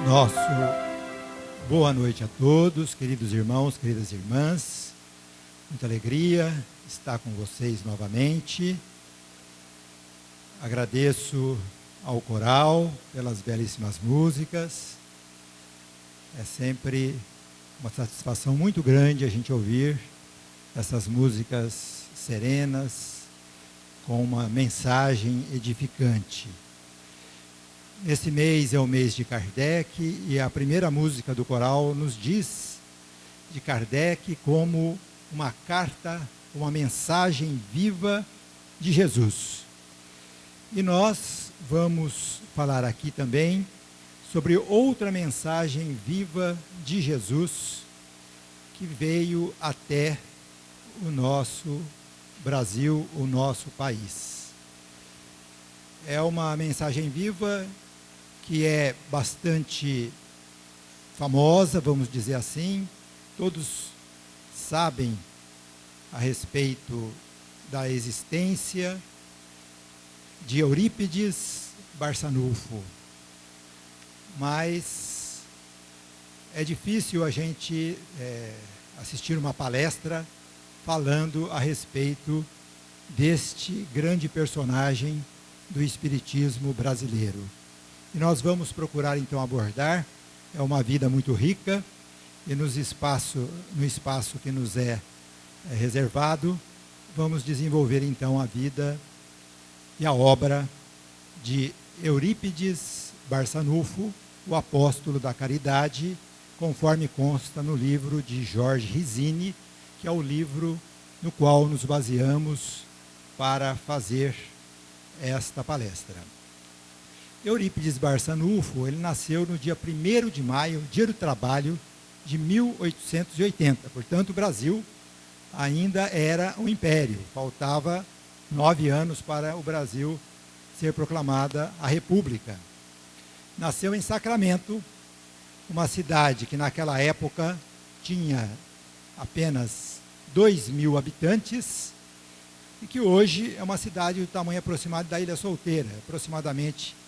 Nosso boa noite a todos, queridos irmãos, queridas irmãs. Muita alegria estar com vocês novamente. Agradeço ao coral pelas belíssimas músicas. É sempre uma satisfação muito grande a gente ouvir essas músicas serenas, com uma mensagem edificante. Esse mês é o mês de Kardec e a primeira música do coral nos diz de Kardec como uma carta, uma mensagem viva de Jesus. E nós vamos falar aqui também sobre outra mensagem viva de Jesus que veio até o nosso Brasil, o nosso país. É uma mensagem viva que é bastante famosa, vamos dizer assim. Todos sabem a respeito da existência de Eurípides Barçanufo, mas é difícil a gente assistir uma palestra falando a respeito deste grande personagem do espiritismo brasileiro. E nós vamos procurar então abordar, é uma vida muito rica, e no espaço que nos é reservado, vamos desenvolver então a vida e a obra de Eurípides Barçanufo, o apóstolo da caridade, conforme consta no livro de Jorge Rizzini, que é o livro no qual nos baseamos para fazer esta palestra. Eurípides Barçanufo, ele nasceu no dia 1º de maio, dia do trabalho, de 1880. Portanto, o Brasil ainda era um império. Faltava 9 anos para o Brasil ser proclamada a República. Nasceu em Sacramento, uma cidade que naquela época tinha apenas 2.000 habitantes e que hoje é uma cidade do tamanho aproximado da Ilha Solteira, aproximadamente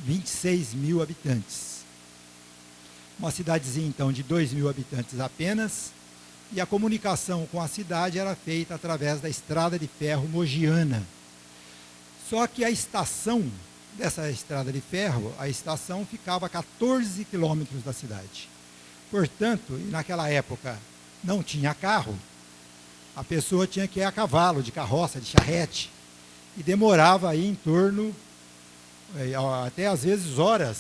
26.000 habitantes. Uma cidadezinha, então, de 2.000 habitantes apenas, e a comunicação com a cidade era feita através da estrada de ferro mogiana. Só que a estação dessa estrada de ferro, a estação ficava a 14 quilômetros da cidade. Portanto, e naquela época não tinha carro, a pessoa tinha que ir a cavalo, de carroça, de charrete, e demorava aí em torno até às vezes horas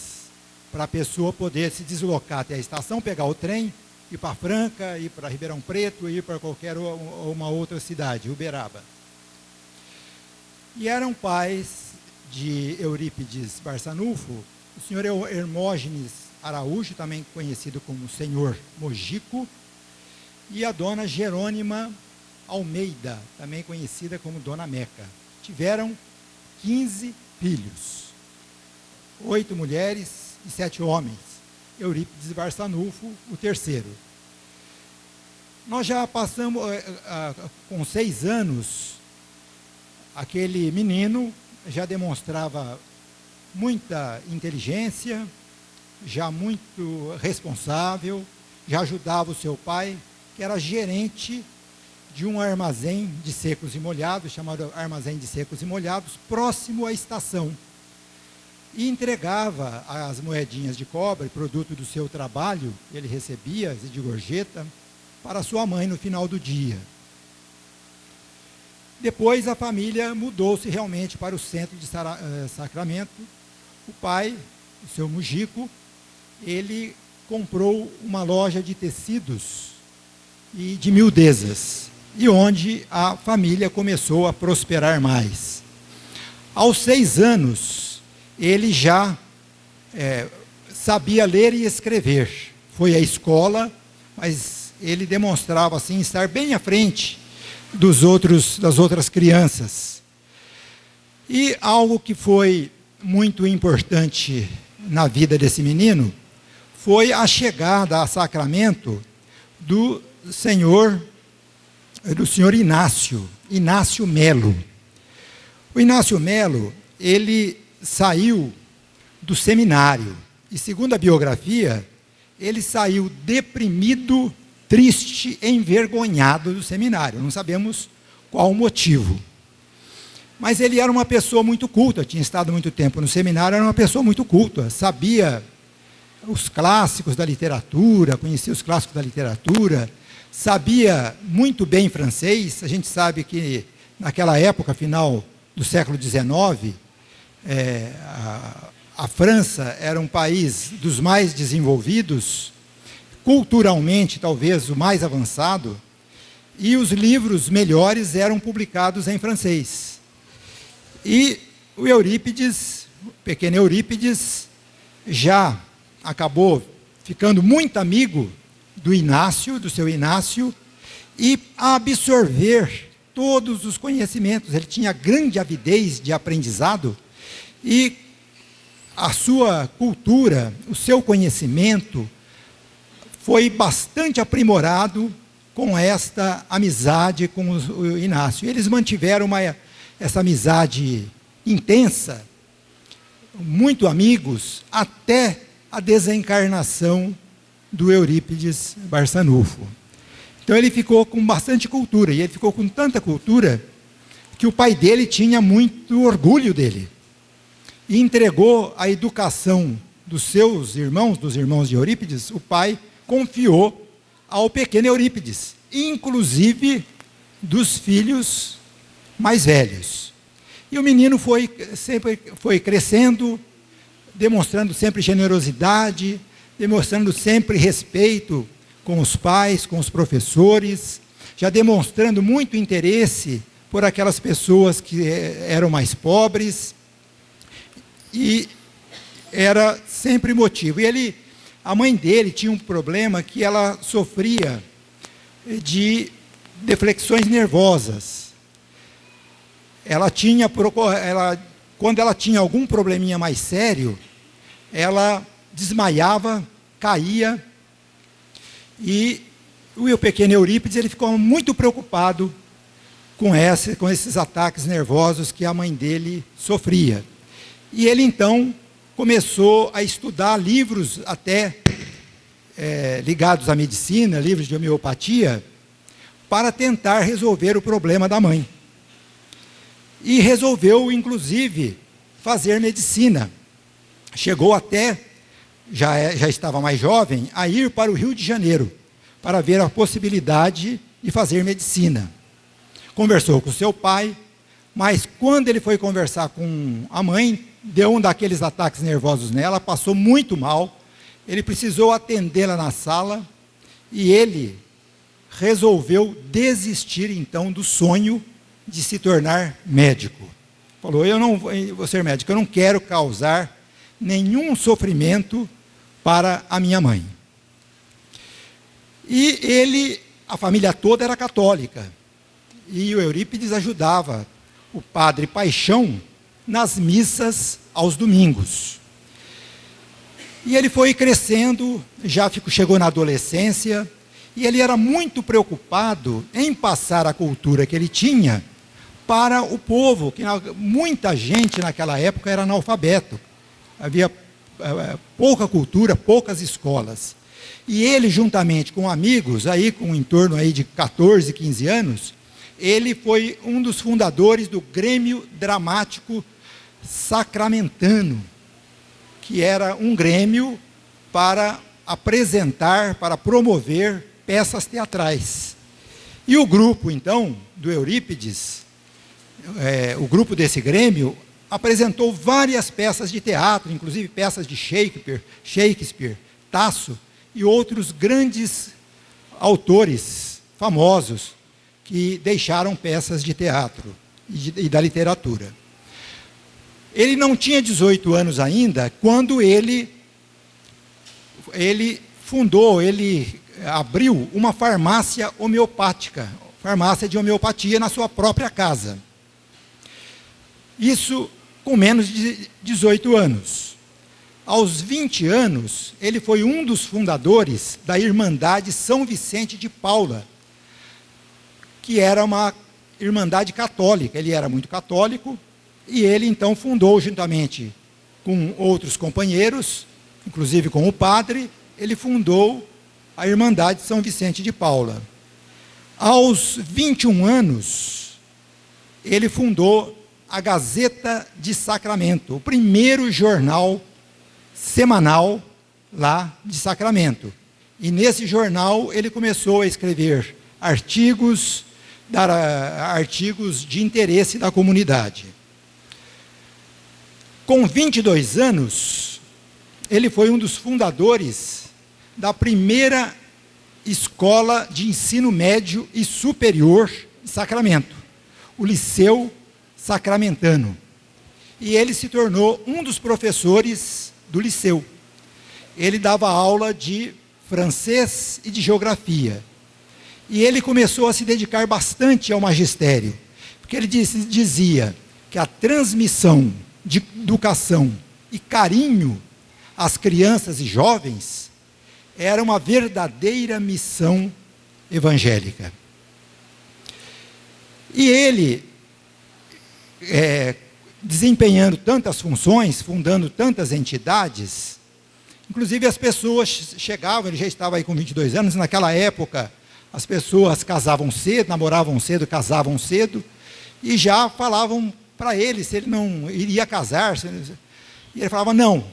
para a pessoa poder se deslocar até a estação, pegar o trem, ir para Franca, ir para Ribeirão Preto, ir para qualquer uma outra cidade, Uberaba. E eram pais de Eurípides Barçanufo, o senhor Hermógenes Araújo, também conhecido como Senhor Mojico, e a dona Jerônima Almeida, também conhecida como Dona Meca. Tiveram 15 filhos. 8 mulheres e 7 homens. Eurípides Barçanufo, o terceiro. Nós já passamos, com 6 anos, aquele menino já demonstrava muita inteligência, já muito responsável, já ajudava o seu pai, que era gerente de um armazém de secos e molhados, chamado Armazém de Secos e Molhados, próximo à estação. E entregava as moedinhas de cobre, produto do seu trabalho, ele recebia de gorjeta, para sua mãe no final do dia. Depois a família mudou-se realmente para o centro de Sacramento. O pai, o seu Mojico, ele comprou uma loja de tecidos e de miudezas, e onde a família começou a prosperar mais. Aos 6 anos, ele já sabia ler e escrever. Foi à escola, mas ele demonstrava assim estar bem à frente das outras crianças. E algo que foi muito importante na vida desse menino foi a chegada a Sacramento do senhor Inácio Melo. O Inácio Melo, ele saiu do seminário. E segundo a biografia, ele saiu deprimido, triste, envergonhado do seminário. Não sabemos qual o motivo. Mas ele era uma pessoa muito culta, tinha estado muito tempo no seminário, era uma pessoa muito culta, sabia os clássicos da literatura, conhecia os clássicos da literatura, sabia muito bem francês. A gente sabe que naquela época, final do século XIX, a França era um país dos mais desenvolvidos, culturalmente talvez o mais avançado, e os livros melhores eram publicados em francês. E o Eurípides, o pequeno Eurípides, já acabou ficando muito amigo do Inácio, do seu Inácio, e a absorver todos os conhecimentos. Ele tinha grande avidez de aprendizado, e a sua cultura, o seu conhecimento, foi bastante aprimorado com esta amizade com o Inácio. Eles mantiveram essa amizade intensa, muito amigos, até a desencarnação do Eurípides Barçanufo. Então ele ficou com bastante cultura, e ele ficou com tanta cultura que o pai dele tinha muito orgulho dele, e entregou a educação dos seus irmãos, dos irmãos de Eurípides. O pai confiou ao pequeno Eurípides, inclusive dos filhos mais velhos. E o menino sempre foi crescendo, demonstrando sempre generosidade, demonstrando sempre respeito com os pais, com os professores, já demonstrando muito interesse por aquelas pessoas que eram mais pobres, e era sempre motivo. E a mãe dele tinha um problema, que ela sofria de deflexões nervosas. Quando ela tinha algum probleminha mais sério, ela desmaiava, caía, e o pequeno Eurípides ele ficou muito preocupado com esses ataques nervosos que a mãe dele sofria. E ele então começou a estudar livros até ligados à medicina, livros de homeopatia, para tentar resolver o problema da mãe. E resolveu, inclusive, fazer medicina. Chegou até, já estava mais jovem, a ir para o Rio de Janeiro, para ver a possibilidade de fazer medicina. Conversou com seu pai, mas quando ele foi conversar com a mãe, deu um daqueles ataques nervosos nela, passou muito mal, ele precisou atendê-la na sala, e ele resolveu desistir então do sonho de se tornar médico. Falou: eu não vou ser médico, eu não quero causar nenhum sofrimento para a minha mãe. E a família toda era católica, e o Eurípides ajudava o padre Paixão nas missas aos domingos. E ele foi crescendo, chegou na adolescência, e ele era muito preocupado em passar a cultura que ele tinha para o povo, que muita gente naquela época era analfabeto. Havia pouca cultura, poucas escolas. E ele, juntamente com amigos, com em torno de 14, 15 anos, ele foi um dos fundadores do Grêmio Dramático Sacramentano, que era um grêmio para apresentar, para promover peças teatrais. E o grupo, então, do Eurípides, o grupo desse grêmio, apresentou várias peças de teatro, inclusive peças de Shakespeare, Tasso e outros grandes autores famosos que deixaram peças de teatro e da literatura. Ele não tinha 18 anos ainda quando ele abriu uma farmácia homeopática, farmácia de homeopatia na sua própria casa. Isso com menos de 18 anos. Aos 20 anos, ele foi um dos fundadores da Irmandade São Vicente de Paula, que era uma irmandade católica. Ele era muito católico, e ele então fundou, juntamente com outros companheiros, inclusive com o padre, ele fundou a Irmandade de São Vicente de Paula. Aos 21 anos, ele fundou a Gazeta de Sacramento, o primeiro jornal semanal lá de Sacramento. E nesse jornal ele começou a escrever artigos, dar artigos de interesse da comunidade. Com 22 anos, ele foi um dos fundadores da primeira escola de ensino médio e superior de Sacramento, o Liceu Sacramentano. E ele se tornou um dos professores do liceu. Ele dava aula de francês e de geografia. E ele começou a se dedicar bastante ao magistério, porque ele dizia que a transmissão de educação e carinho às crianças e jovens era uma verdadeira missão evangélica. E ele, desempenhando tantas funções, fundando tantas entidades, inclusive as pessoas chegavam, ele já estava aí com 22 anos, naquela época as pessoas casavam cedo, namoravam cedo, casavam cedo, e já falavam para ele se ele não iria casar. E ele falava, não,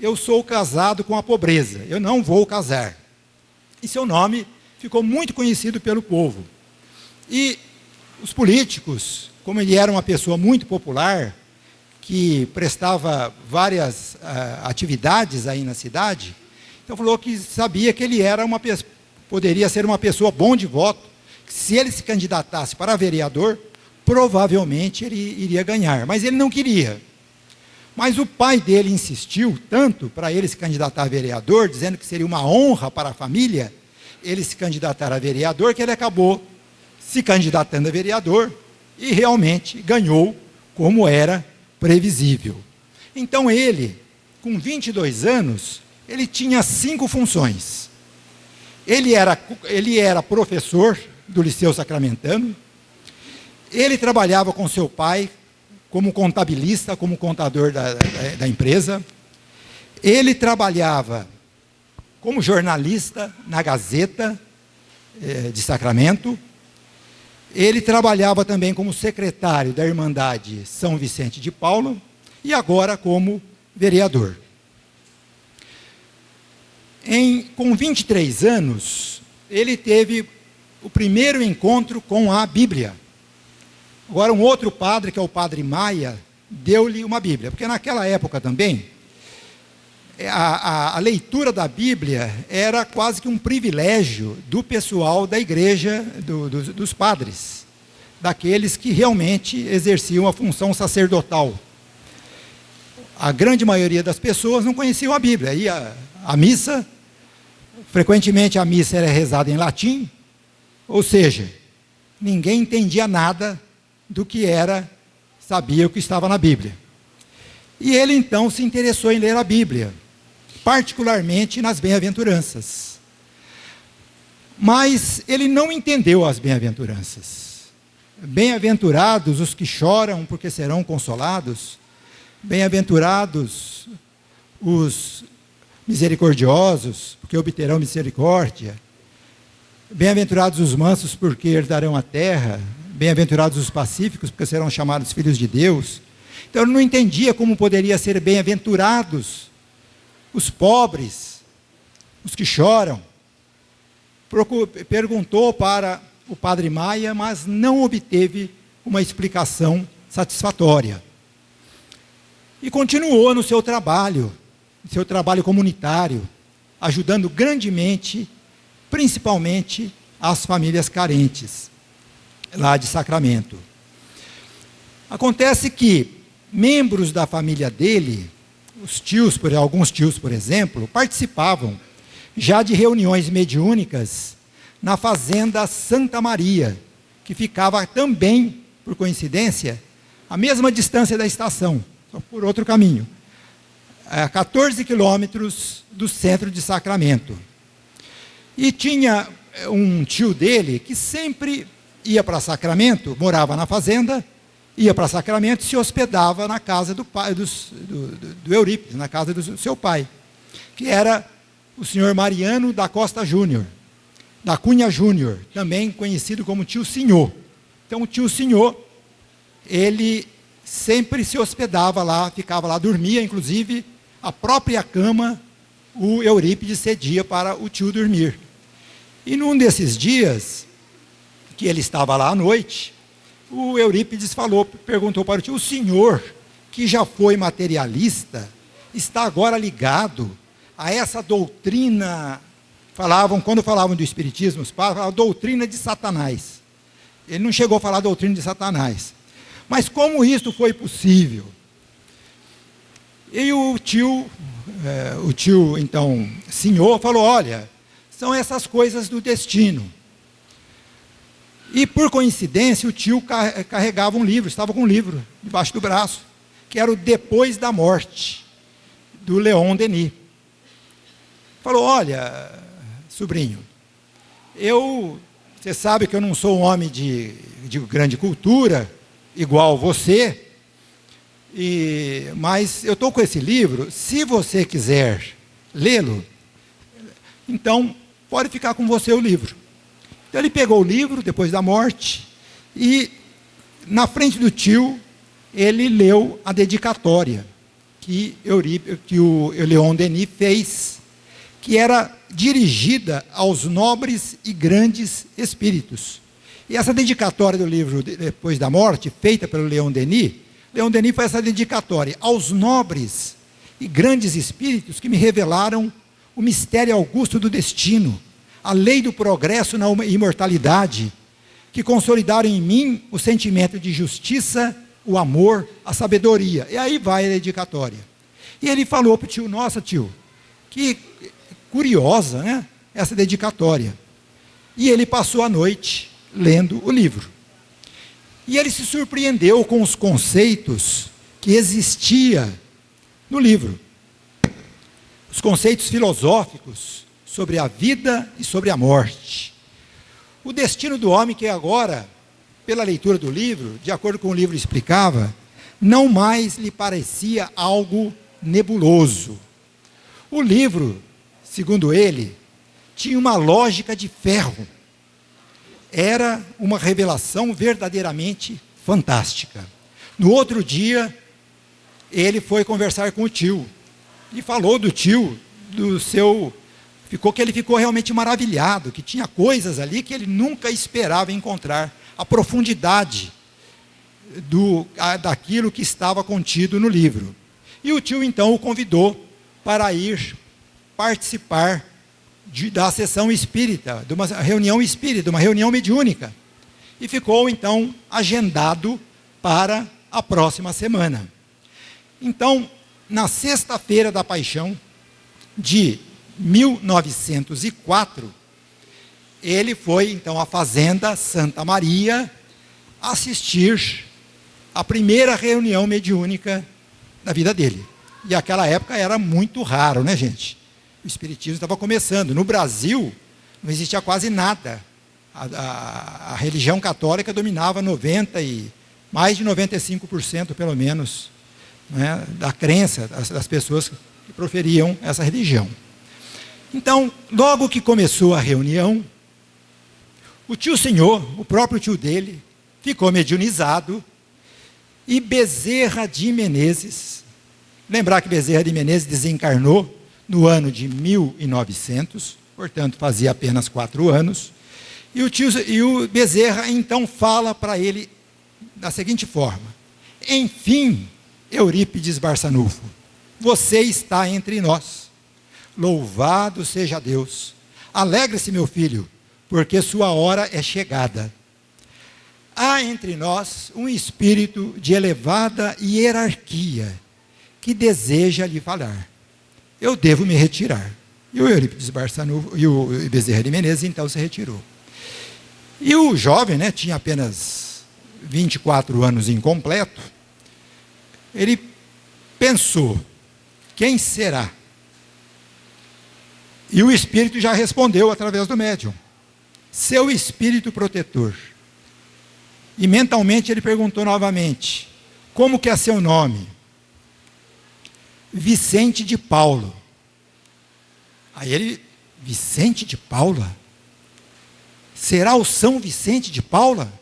eu sou casado com a pobreza, eu não vou casar. E seu nome ficou muito conhecido pelo povo. E os políticos, como ele era uma pessoa muito popular, que prestava várias atividades aí na cidade, então falou que sabia que ele era poderia ser uma pessoa bom de voto, que se ele se candidatasse para vereador, provavelmente ele iria ganhar, mas ele não queria. Mas o pai dele insistiu tanto para ele se candidatar a vereador, dizendo que seria uma honra para a família ele se candidatar a vereador, que ele acabou se candidatando a vereador e realmente ganhou, como era previsível. Então ele, com 22 anos, ele tinha 5 funções. Ele era professor do Liceu Sacramentano, ele trabalhava com seu pai como contabilista, como contador da empresa, ele trabalhava como jornalista na Gazeta de Sacramento, ele trabalhava também como secretário da Irmandade São Vicente de Paula e agora como vereador. Com 23 anos, ele teve o primeiro encontro com a Bíblia. Agora, um outro padre, que é o padre Maia, deu-lhe uma Bíblia, porque naquela época também, a leitura da Bíblia era quase que um privilégio do pessoal da igreja, dos padres, daqueles que realmente exerciam a função sacerdotal. A grande maioria das pessoas não conheciam a Bíblia, ia à missa, frequentemente a missa era rezada em latim, ou seja, ninguém entendia nada do que sabia o que estava na Bíblia. E ele então se interessou em ler a Bíblia, particularmente nas bem-aventuranças. Mas ele não entendeu as bem-aventuranças. Bem-aventurados os que choram, porque serão consolados. Bem-aventurados os misericordiosos, porque obterão misericórdia. Bem-aventurados os mansos, porque herdarão a terra. Bem-aventurados os pacíficos, porque serão chamados filhos de Deus. Então ele não entendia como poderia ser bem-aventurados os pobres, os que choram. Perguntou para o padre Maia, mas não obteve uma explicação satisfatória. E continuou no seu trabalho comunitário, ajudando grandemente, principalmente as famílias carentes, lá de Sacramento. Acontece que membros da família dele, alguns tios, por exemplo, participavam já de reuniões mediúnicas na fazenda Santa Maria, que ficava também, por coincidência, à mesma distância da estação, só por outro caminho, a 14 quilômetros do centro de Sacramento. E tinha um tio dele que sempre ia para Sacramento, morava na fazenda, ia para Sacramento e se hospedava na casa do Eurípides, na casa do seu pai, que era o senhor Mariano da Costa Júnior, da Cunha Júnior, também conhecido como tio Senhor. Então, o tio Senhor, ele sempre se hospedava lá, ficava lá, dormia, inclusive, a própria cama, o Eurípides cedia para o tio dormir. E num desses dias, que ele estava lá à noite, o Eurípides perguntou para o tio: o senhor, que já foi materialista, está agora ligado a essa doutrina, quando falavam do espiritismo, os padres falavam doutrina de Satanás. Ele não chegou a falar doutrina de Satanás. Mas como isso foi possível? E o tio, então, senhor, falou: olha, são essas coisas do destino. E, por coincidência, o tio carregava um livro, estava com um livro debaixo do braço, que era o Depois da Morte, do Leon Denis. Falou: olha, sobrinho, você sabe que eu não sou um homem de grande cultura, igual você, mas eu estou com esse livro, se você quiser lê-lo, então pode ficar com você o livro. Então ele pegou o livro, Depois da Morte, e na frente do tio, ele leu a dedicatória que o Leon Denis fez, que era dirigida aos nobres e grandes espíritos. E essa dedicatória do livro Depois da Morte, feita pelo Leon Denis faz essa dedicatória aos nobres e grandes espíritos que me revelaram o mistério augusto do destino, a lei do progresso na imortalidade, que consolidaram em mim o sentimento de justiça, o amor, a sabedoria. E aí vai a dedicatória. E ele falou para o tio: nossa, tio, que curiosa, né, essa dedicatória. E ele passou a noite lendo o livro. E ele se surpreendeu com os conceitos que existia no livro. Os conceitos filosóficos sobre a vida e sobre a morte. O destino do homem, que agora, pela leitura do livro, de acordo com o livro explicava, não mais lhe parecia algo nebuloso. O livro, segundo ele, tinha uma lógica de ferro. Era uma revelação verdadeiramente fantástica. No outro dia, ele foi conversar com o tio e falou do tio, ele ficou realmente maravilhado, que tinha coisas ali que ele nunca esperava encontrar, a profundidade daquilo que estava contido no livro. E o tio então o convidou para ir participar da sessão espírita, de uma reunião espírita, de uma reunião mediúnica. E ficou então agendado para a próxima semana. Então, na sexta-feira da Paixão de 1904, ele foi então à Fazenda Santa Maria assistir a primeira reunião mediúnica da vida dele. E aquela época era muito raro, né, gente? O espiritismo estava começando. No Brasil, não existia quase nada. A religião católica dominava mais de 95%, pelo menos, né, da crença das pessoas que proferiam essa religião. Então, logo que começou a reunião, o tio Senhor, o próprio tio dele, ficou mediunizado, e Bezerra de Menezes, lembrar que Bezerra de Menezes desencarnou no ano de 1900, portanto fazia apenas 4 anos, e o Bezerra então fala para ele da seguinte forma: enfim, Eurípides Barçanufo, você está entre nós, louvado seja Deus, alegre-se meu filho, porque sua hora é chegada. Há entre nós um espírito de elevada hierarquia que deseja lhe falar. Eu devo me retirar. E o Eurípides Barçanufo e o Bezerra de Menezes então se retirou. E o jovem, né, tinha apenas 24 anos incompleto. Ele pensou: quem será? E o espírito já respondeu através do médium: seu espírito protetor. E mentalmente ele perguntou novamente: como que é seu nome? Vicente de Paulo. Aí ele, Vicente de Paula? Será o São Vicente de Paula?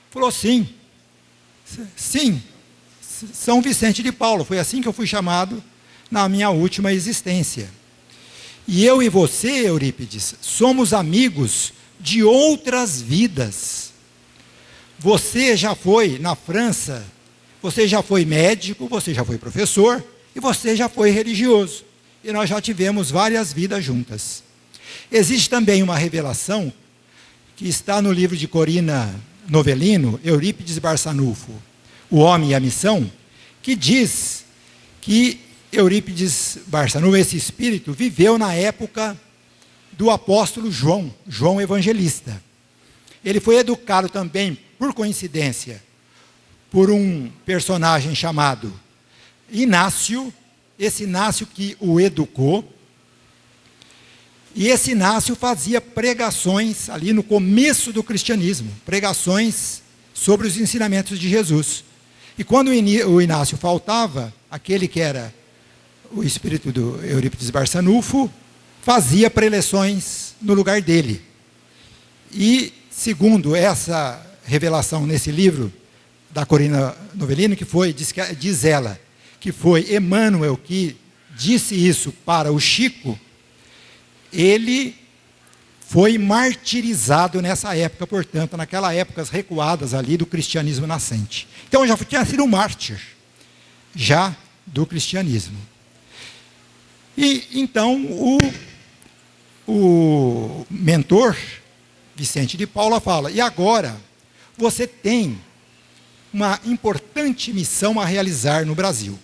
Falou, sim, São Vicente de Paula. Foi assim que eu fui chamado na minha última existência. E eu e você, Eurípides, somos amigos de outras vidas. Você já foi na França, você já foi médico, você já foi professor e você já foi religioso. E nós já tivemos várias vidas juntas. Existe também uma revelação que está no livro de Corina Novellino, Eurípides Barçanufo, O Homem e a Missão, que diz que Eurípides Barçanufo, esse espírito, viveu na época do apóstolo João Evangelista. Ele foi educado também, por coincidência, por um personagem chamado Inácio, esse Inácio que o educou, e esse Inácio fazia pregações ali no começo do cristianismo, pregações sobre os ensinamentos de Jesus. E quando o Inácio faltava, aquele que era o espírito do Eurípides Barçanufo, fazia preleções no lugar dele. E, segundo essa revelação nesse livro da Corina Novellino, que foi, diz ela, que foi Emmanuel que disse isso para o Chico, ele foi martirizado nessa época, portanto, naquelas épocas recuadas ali do cristianismo nascente. Então, já tinha sido um mártir, já do cristianismo. E, então, o mentor, Vicente de Paula, fala, e agora, você tem uma importante missão a realizar no Brasil.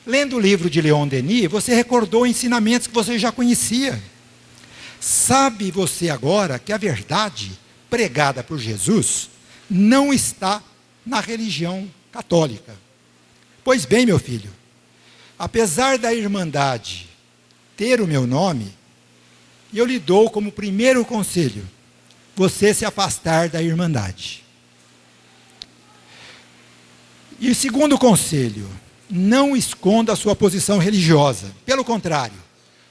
Lendo o livro de Leon Denis, você recordou ensinamentos que você já conhecia. Sabe você agora que a verdade pregada por Jesus não está na religião católica. Pois bem, meu filho, apesar da Irmandade ter o meu nome, eu lhe dou como primeiro conselho, você se afastar da Irmandade. E o segundo conselho, não esconda a sua posição religiosa. Pelo contrário,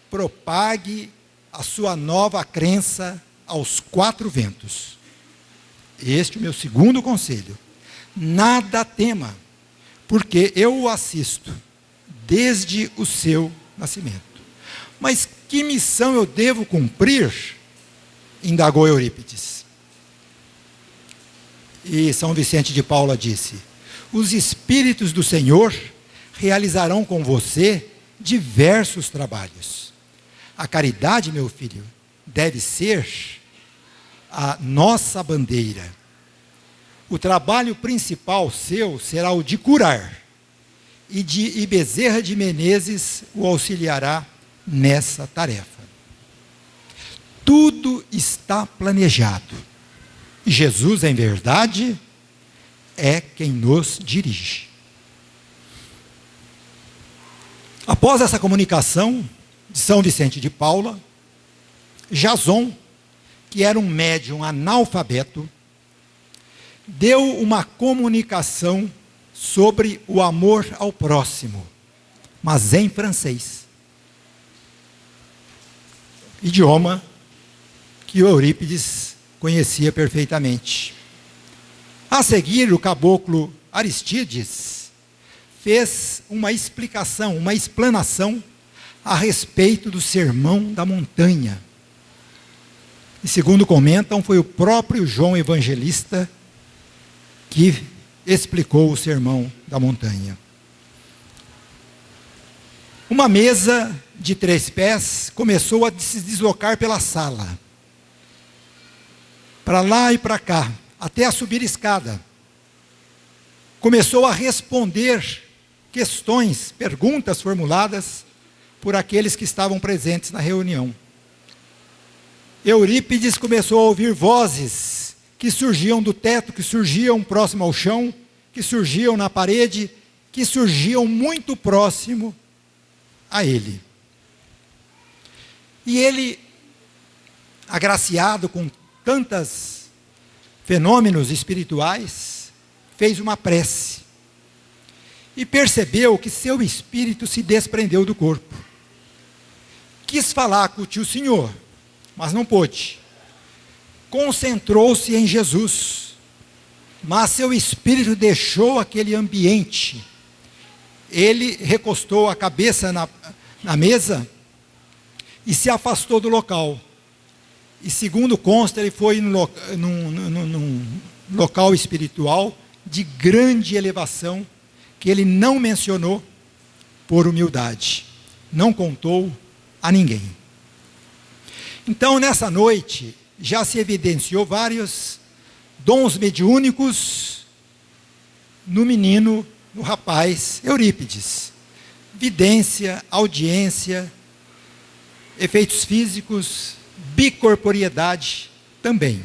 propague a sua nova crença aos quatro ventos. Este é o meu segundo conselho. Nada tema, porque eu o assisto desde o seu nascimento. Mas que missão eu devo cumprir? Indagou Eurípides. E São Vicente de Paula disse, os Espíritos do Senhor realizarão com você diversos trabalhos. A caridade, meu filho, deve ser a nossa bandeira. O trabalho principal seu será o de curar, e Bezerra de Menezes o auxiliará nessa tarefa. Tudo está planejado. E Jesus, em verdade, é quem nos dirige. Após essa comunicação de São Vicente de Paula, Jason, que era um médium analfabeto, deu uma comunicação sobre o amor ao próximo, mas em francês. Idioma que Eurípides conhecia perfeitamente. A seguir, o caboclo Aristides fez uma explicação, uma explanação a respeito do Sermão da Montanha. E segundo comentam, foi o próprio João Evangelista que explicou o Sermão da Montanha. Uma mesa de 3 pés começou a se deslocar pela sala, para lá e para cá, até a subir escada. Começou a responder questões, perguntas formuladas por aqueles que estavam presentes na reunião. Eurípides começou a ouvir vozes que surgiam do teto, que surgiam próximo ao chão, que surgiam na parede, que surgiam muito próximo a ele. E ele, agraciado com tantos fenômenos espirituais, fez uma prece e percebeu que seu espírito se desprendeu do corpo, quis falar com o tio senhor, mas não pôde. Concentrou-se em Jesus, mas seu espírito deixou aquele ambiente. Ele recostou a cabeça na mesa e se afastou do local. E segundo consta, ele foi num local espiritual de grande elevação, que ele não mencionou por humildade. Não contou a ninguém. Então, nessa noite, já se evidenciou vários dons mediúnicos no menino, no rapaz Eurípides. Vidência, audiência, efeitos físicos, bicorporiedade também.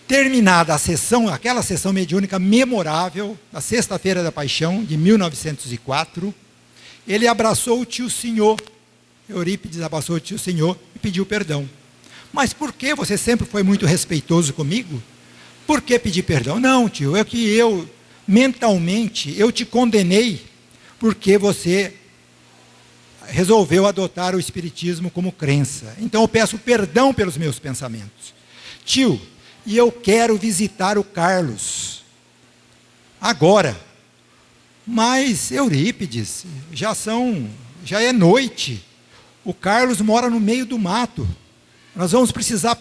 Terminada a sessão, aquela sessão mediúnica memorável, na Sexta-feira da Paixão, de 1904, ele abraçou o tio senhor, Eurípides abraçou o tio senhor e pediu perdão. Mas por que você sempre foi muito respeitoso comigo? Por que pedir perdão? Não, tio, é que eu, mentalmente, eu te condenei porque você resolveu adotar o espiritismo como crença. Então eu peço perdão pelos meus pensamentos. Tio, e eu quero visitar o Carlos agora. Mas, Eurípides, já é noite. O Carlos mora no meio do mato. Nós vamos precisar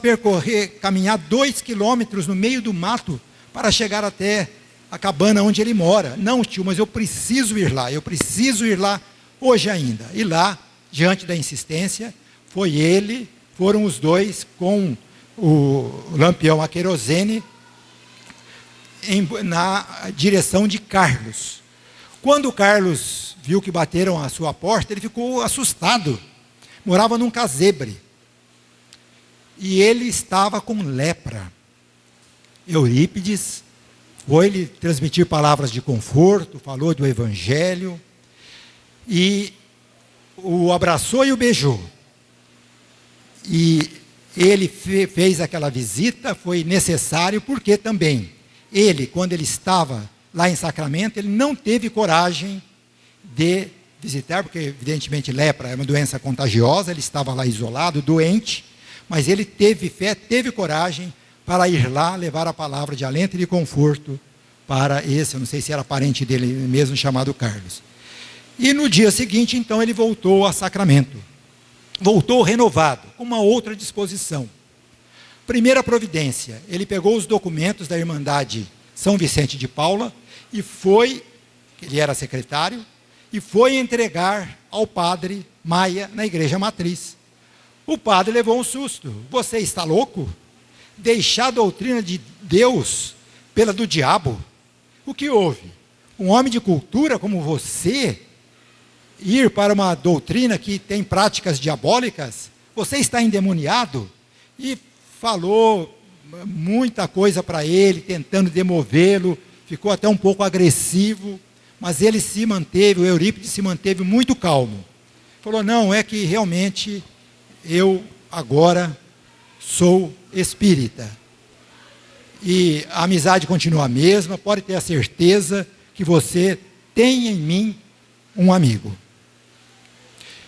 caminhar 2 quilômetros no meio do mato para chegar até a cabana onde ele mora. Não, tio, mas eu preciso ir lá hoje ainda. E lá, diante da insistência, foram os dois com o lampião a querosene na direção de Carlos. Quando o Carlos viu que bateram à sua porta, ele ficou assustado. Morava num casebre. E ele estava com lepra. Eurípides foi-lhe transmitir palavras de conforto, falou do Evangelho, e o abraçou e o beijou. E ele fez aquela visita, foi necessário, porque também ele, quando ele estava lá em Sacramento, ele não teve coragem de visitar, porque evidentemente lepra é uma doença contagiosa, ele estava lá isolado, doente, mas ele teve fé, teve coragem para ir lá levar a palavra de alento e de conforto para esse, eu não sei se era parente dele mesmo, chamado Carlos. E no dia seguinte, então, ele voltou a Sacramento. Voltou renovado, com uma outra disposição. Primeira providência, ele pegou os documentos da Irmandade São Vicente de Paula e ele era secretário, e foi entregar ao padre Maia na igreja matriz. O padre levou um susto. Você está louco? Deixar a doutrina de Deus pela do diabo? O que houve? Um homem de cultura como você ir para uma doutrina que tem práticas diabólicas? Você está endemoniado? E falou muita coisa para ele, tentando demovê-lo, ficou até um pouco agressivo, mas ele se manteve, o Eurípides se manteve muito calmo. Falou, não, é que realmente eu agora sou espírita. E a amizade continua a mesma, pode ter a certeza que você tem em mim um amigo.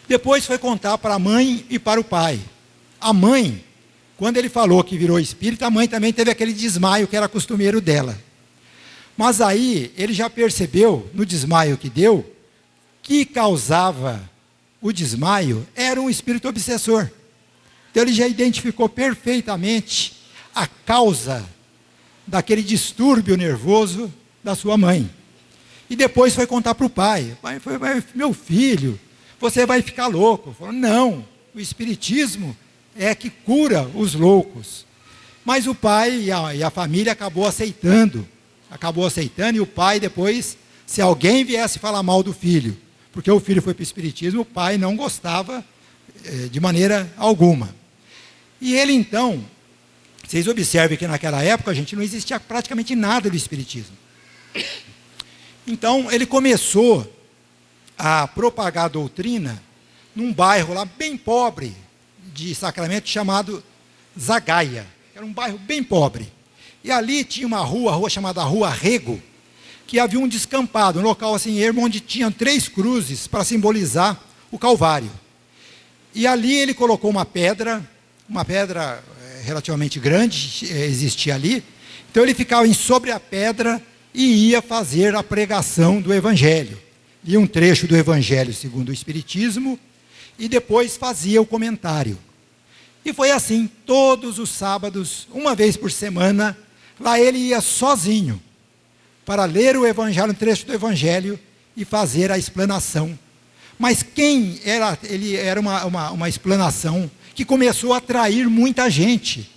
Depois foi contar para a mãe e para o pai. A mãe, quando ele falou que virou espírita, a mãe também teve aquele desmaio que era costumeiro dela. Mas aí ele já percebeu, no desmaio que deu, que causava o desmaio era um espírito obsessor. Então ele já identificou perfeitamente a causa daquele distúrbio nervoso da sua mãe. E depois foi contar para o pai. O pai falou, meu filho, você vai ficar louco. Falou, não, o espiritismo é que cura os loucos. Mas o pai e a família acabou aceitando, e o pai depois, se alguém viesse falar mal do filho, porque o filho foi para o espiritismo, o pai não gostava de maneira alguma. E ele então, vocês observem que naquela época, gente, não existia praticamente nada do espiritismo. Então, ele começou a propagar a doutrina num bairro lá bem pobre de Sacramento, chamado Zagaia. Era um bairro bem pobre. E ali tinha uma rua chamada Rua Rego, que havia um descampado, um local assim ermo, onde tinham 3 cruzes para simbolizar o Calvário. E ali ele colocou uma pedra relativamente grande, existia ali. Então ele ficava sobre a pedra e ia fazer a pregação do Evangelho. Lia um trecho do Evangelho segundo o Espiritismo e depois fazia o comentário. E foi assim, todos os sábados, uma vez por semana, lá ele ia sozinho para ler o Evangelho, um trecho do Evangelho e fazer a explanação. Mas ele era uma explanação que começou a atrair muita gente,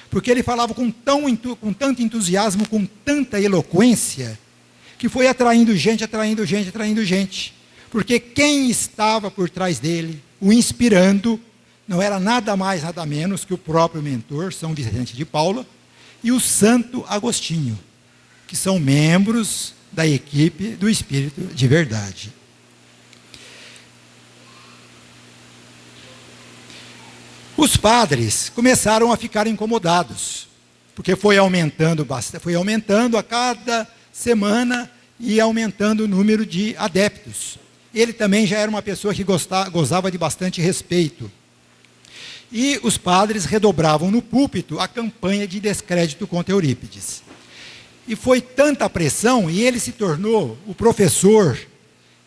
porque ele falava com tanto entusiasmo, com tanta eloquência, que foi atraindo gente, porque quem estava por trás dele, o inspirando, não era nada mais, nada menos que o próprio mentor, São Vicente de Paula, e o Santo Agostinho, que são membros da equipe do Espírito de Verdade. Os padres começaram a ficar incomodados, porque foi aumentando a cada semana e aumentando o número de adeptos. Ele também já era uma pessoa que gozava de bastante respeito. E os padres redobravam no púlpito a campanha de descrédito contra Eurípides. E foi tanta a pressão, e ele se tornou o professor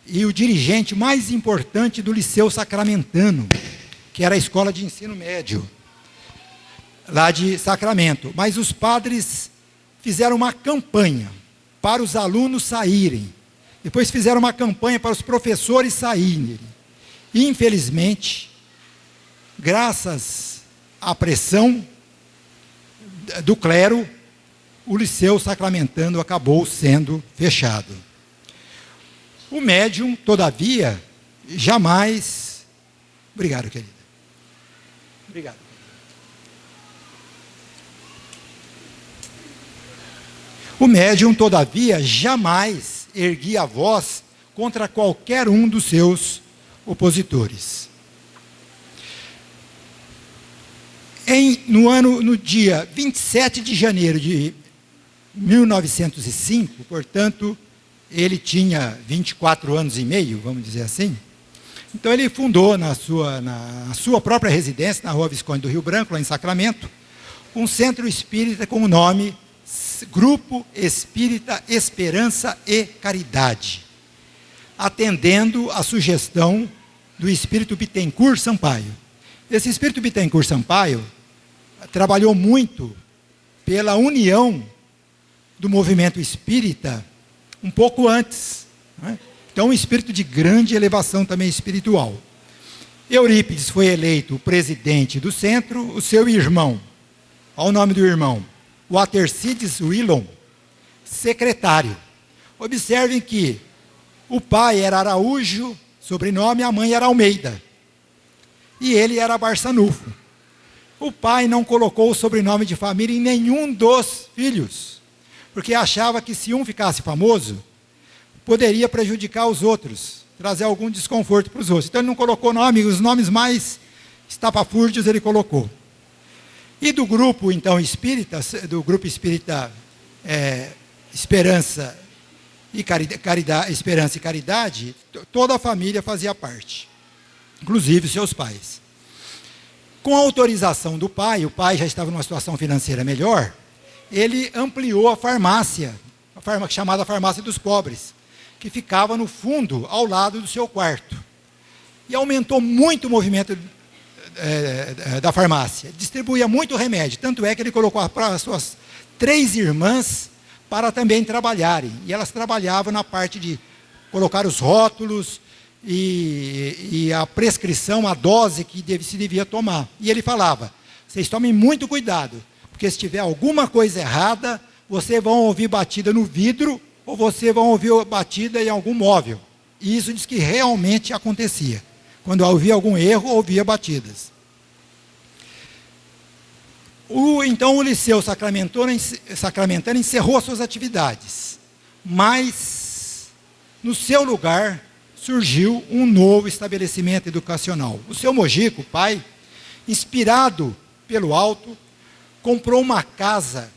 e o dirigente mais importante do Liceu Sacramentano, que era a escola de ensino médio, lá de Sacramento. Mas os padres fizeram uma campanha para os alunos saírem. Depois fizeram uma campanha para os professores saírem. E, infelizmente, graças à pressão do clero, o Liceu Sacramentano acabou sendo fechado. O médium, todavia, jamais... Obrigado, querida. Obrigado. O médium, todavia, jamais erguia a voz contra qualquer um dos seus opositores. No dia 27 de janeiro de 1905, portanto, ele tinha 24 anos e meio, vamos dizer assim. Então ele fundou na sua própria residência, na Rua Visconde do Rio Branco, lá em Sacramento, um centro espírita com o nome Grupo Espírita Esperança e Caridade, atendendo à sugestão do espírito Bittencourt Sampaio. Esse espírito Bittencourt Sampaio trabalhou muito pela união do movimento espírita um pouco antes, né? Então, um espírito de grande elevação também espiritual. Eurípides foi eleito presidente do centro, o seu irmão, olha o nome do irmão, o Atercides Willon, secretário. Observem que o pai era Araújo, sobrenome, a mãe era Almeida. E ele era Barçanufo. O pai não colocou o sobrenome de família em nenhum dos filhos, porque achava que se um ficasse famoso, poderia prejudicar os outros, trazer algum desconforto para os outros. Então ele não colocou nome, os nomes mais estapafúrdios ele colocou. E do grupo, então, espírita, Esperança e Caridade, toda a família fazia parte, inclusive seus pais. Com a autorização do pai, o pai já estava numa situação financeira melhor, ele ampliou a farmácia, chamada Farmácia dos Pobres, que ficava no fundo, ao lado do seu quarto. E aumentou muito o movimento da farmácia. Distribuía muito remédio, tanto é que ele colocou para as suas 3 irmãs para também trabalharem. E elas trabalhavam na parte de colocar os rótulos e a prescrição, a dose que se devia tomar. E ele falava, vocês tomem muito cuidado, porque se tiver alguma coisa errada, vocês vão ouvir batida no vidro, ou vocês vão ouvir batida em algum móvel. E isso diz que realmente acontecia. Quando havia algum erro, ouvia batidas. Então o Liceu Sacramentano encerrou suas atividades. Mas, no seu lugar, surgiu um novo estabelecimento educacional. O seu Mojico, pai, inspirado pelo alto, comprou uma casa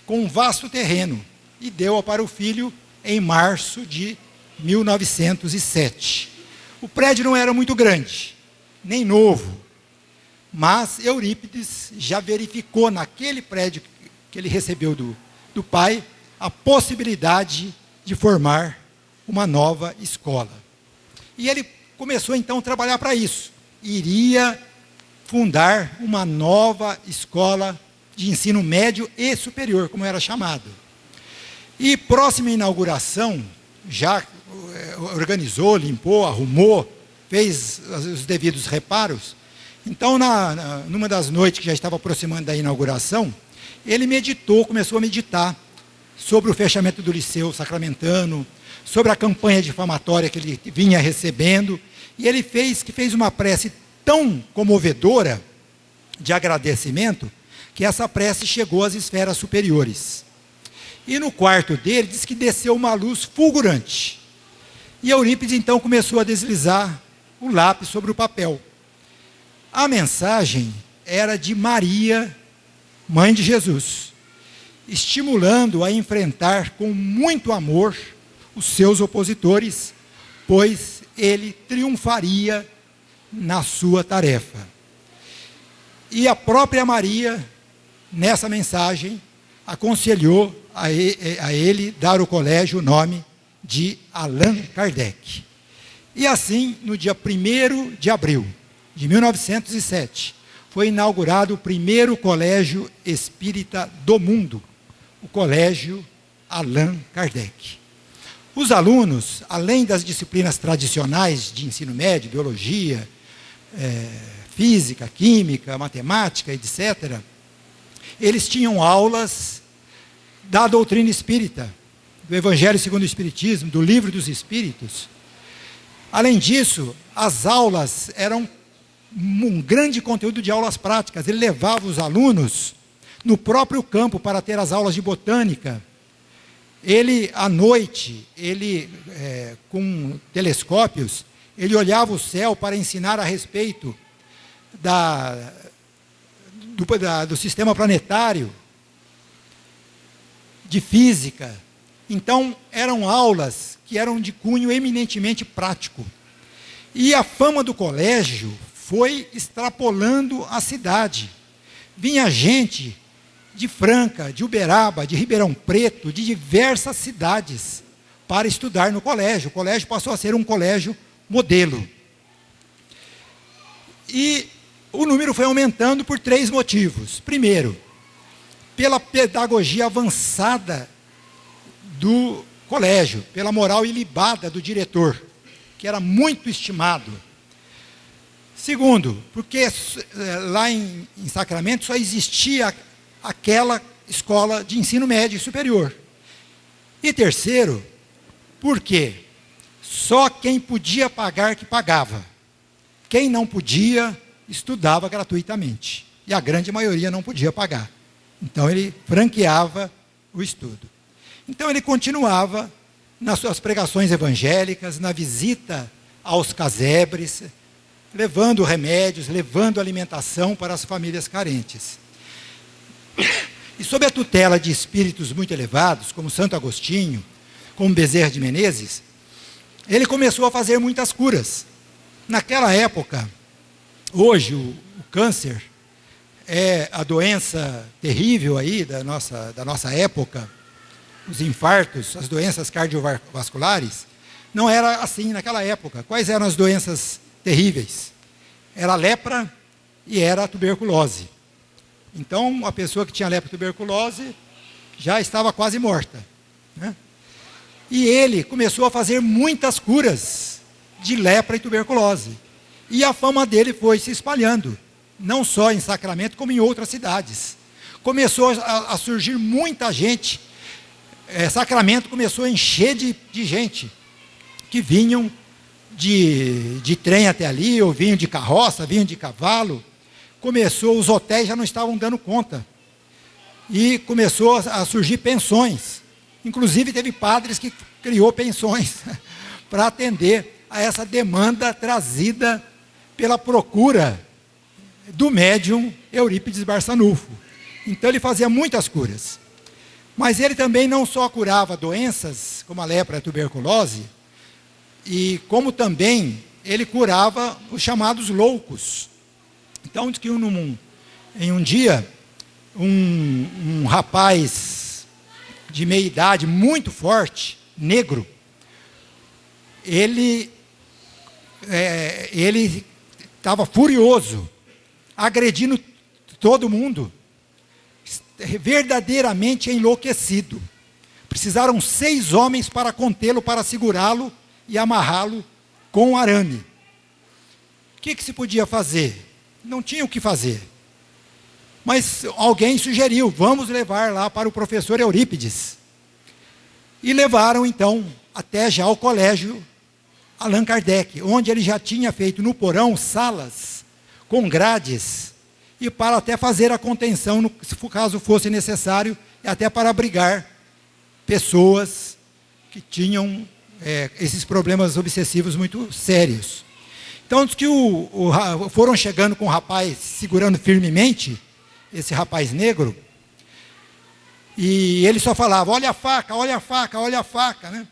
com um vasto terreno e deu-a para o filho em março de 1907. O prédio não era muito grande, nem novo, Mas Eurípides já verificou naquele prédio que ele recebeu do pai a possibilidade de formar uma nova escola. E ele começou então a trabalhar para isso. Iria fundar uma nova escola de ensino médio e superior, como era chamado. E próxima inauguração, já organizou, limpou, arrumou, fez os devidos reparos. Então, numa das noites que já estava aproximando da inauguração, ele começou a meditar sobre o fechamento do Liceu Sacramentano, sobre a campanha difamatória que ele vinha recebendo, e ele fez uma prece tão comovedora de agradecimento, que essa prece chegou às esferas superiores. E no quarto dele, diz que desceu uma luz fulgurante. E Eurípides então começou a deslizar o lápis sobre o papel. A mensagem era de Maria, mãe de Jesus, estimulando a enfrentar com muito amor os seus opositores, pois ele triunfaria na sua tarefa. E a própria Maria, nessa mensagem, aconselhou a ele dar ao colégio o nome de Allan Kardec. E assim, no dia 1º de abril de 1907, foi inaugurado o primeiro colégio espírita do mundo, o Colégio Allan Kardec. Os alunos, além das disciplinas tradicionais de ensino médio, biologia, física, química, matemática, etc., eles tinham aulas da doutrina espírita, do Evangelho segundo o Espiritismo, do Livro dos Espíritos. Além disso, as aulas eram um grande conteúdo de aulas práticas. Ele levava os alunos no próprio campo para ter as aulas de botânica. Ele, à noite, com telescópios, ele olhava o céu para ensinar a respeito do sistema planetário, de física. Então, eram aulas que eram de cunho eminentemente prático. E a fama do colégio foi extrapolando a cidade. Vinha gente de Franca, de Uberaba, de Ribeirão Preto, de diversas cidades, para estudar no colégio. O colégio passou a ser um colégio modelo. E o número foi aumentando por 3 motivos. Primeiro, pela pedagogia avançada do colégio, pela moral ilibada do diretor, que era muito estimado. Segundo, porque lá em Sacramento só existia aquela escola de ensino médio e superior. E terceiro, porque só quem podia pagar que pagava. Quem não podia, estudava gratuitamente. E a grande maioria não podia pagar. Então ele franqueava o estudo. Então ele continuava nas suas pregações evangélicas, na visita aos casebres, levando remédios, levando alimentação para as famílias carentes. E sob a tutela de espíritos muito elevados, como Santo Agostinho, como Bezerra de Menezes, ele começou a fazer muitas curas. Naquela época, hoje o câncer é a doença terrível aí da nossa época, os infartos, as doenças cardiovasculares, não era assim naquela época. Quais eram as doenças terríveis? Era a lepra e era a tuberculose. Então, a pessoa que tinha lepra e tuberculose já estava quase morta, né? E ele começou a fazer muitas curas de lepra e tuberculose. E a fama dele foi se espalhando, não só em Sacramento, como em outras cidades. Começou a surgir muita gente. Sacramento começou a encher de gente que vinham de trem até ali, ou vinham de carroça, vinham de cavalo. Os hotéis já não estavam dando conta. E começou a surgir pensões. Inclusive teve padres que criou pensões para atender a essa demanda trazida pela procura do médium Eurípides Barçanufo. Então ele fazia muitas curas. Mas ele também não só curava doenças, como a lepra e a tuberculose, e como também ele curava os chamados loucos, Então, diz que em um dia, um rapaz de meia idade, muito forte, negro, ele estava furioso, agredindo todo mundo, verdadeiramente enlouquecido. Precisaram 6 homens para contê-lo, para segurá-lo e amarrá-lo com um arame. O que se podia fazer? Não tinha o que fazer. Mas alguém sugeriu, vamos levar lá para o professor Eurípides. E levaram, então, até já o colégio Allan Kardec, onde ele já tinha feito no porão salas com grades, e para até fazer a contenção, caso fosse necessário, e até para abrigar pessoas que tinham esses problemas obsessivos muito sérios. Então, diz que foram chegando com o rapaz, segurando firmemente, esse rapaz negro, e ele só falava, olha a faca, olha a faca, olha a faca, né?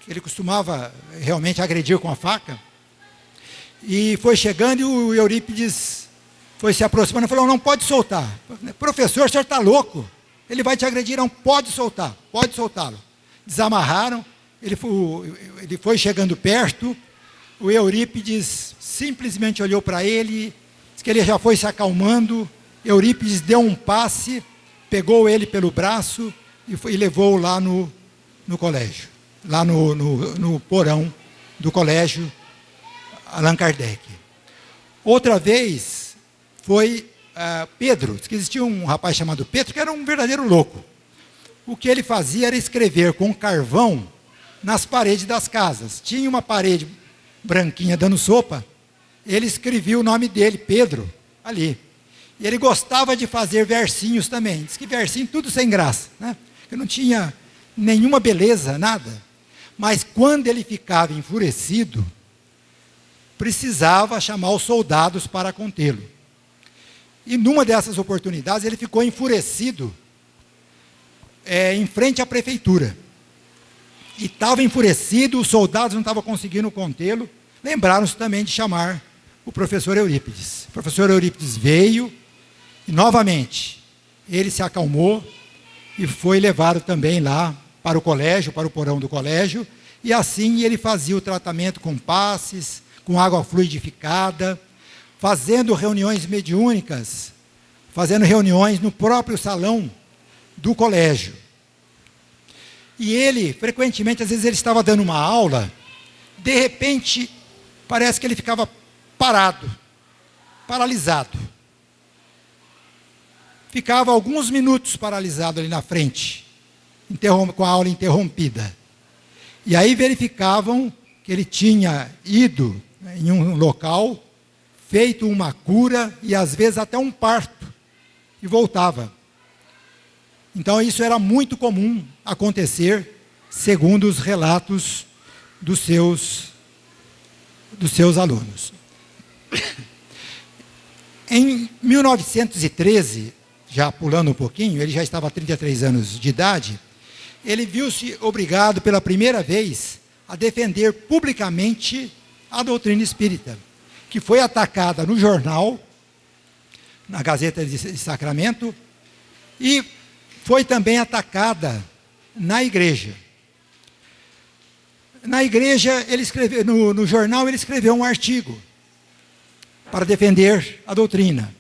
Ele costumava realmente agredir com a faca. E foi chegando e o Eurípides foi se aproximando e falou, não pode soltar. Professor, o senhor está louco. Ele vai te agredir, não pode soltar, pode soltá-lo. Desamarraram, ele foi chegando perto, o Eurípides simplesmente olhou para ele, disse que ele já foi se acalmando. Eurípides deu um passe, pegou ele pelo braço e levou-o lá no colégio, lá no porão do colégio Allan Kardec. Outra vez foi Pedro, diz que existia um rapaz chamado Pedro, que era um verdadeiro louco. O que ele fazia era escrever com carvão nas paredes das casas. Tinha uma parede branquinha dando sopa, ele escrevia o nome dele, Pedro, ali. E ele gostava de fazer versinhos também. Diz que versinho tudo sem graça, né? Que não tinha nenhuma beleza, nada. Mas quando ele ficava enfurecido, precisava chamar os soldados para contê-lo. E numa dessas oportunidades ele ficou enfurecido em frente à prefeitura. E estava enfurecido, os soldados não estavam conseguindo contê-lo. Lembraram-se também de chamar o professor Eurípides. O professor Eurípides veio e, novamente, ele se acalmou e foi levado também lá para o colégio, para o porão do colégio, e assim ele fazia o tratamento com passes, com água fluidificada, fazendo reuniões mediúnicas, fazendo reuniões no próprio salão do colégio. E ele, frequentemente, às vezes ele estava dando uma aula, de repente, parece que ele ficava parado, paralisado. Ficava alguns minutos paralisado ali na frente, com a aula interrompida. E aí verificavam que ele tinha ido em um local, feito uma cura e às vezes até um parto, e voltava. Então isso era muito comum acontecer, segundo os relatos dos seus alunos. Em 1913, já pulando um pouquinho, ele já estava há 33 anos de idade, ele viu-se obrigado pela primeira vez a defender publicamente a doutrina espírita, que foi atacada no jornal, na Gazeta de Sacramento, e foi também atacada na igreja. Na igreja, ele escreveu, no jornal, ele escreveu um artigo para defender a doutrina.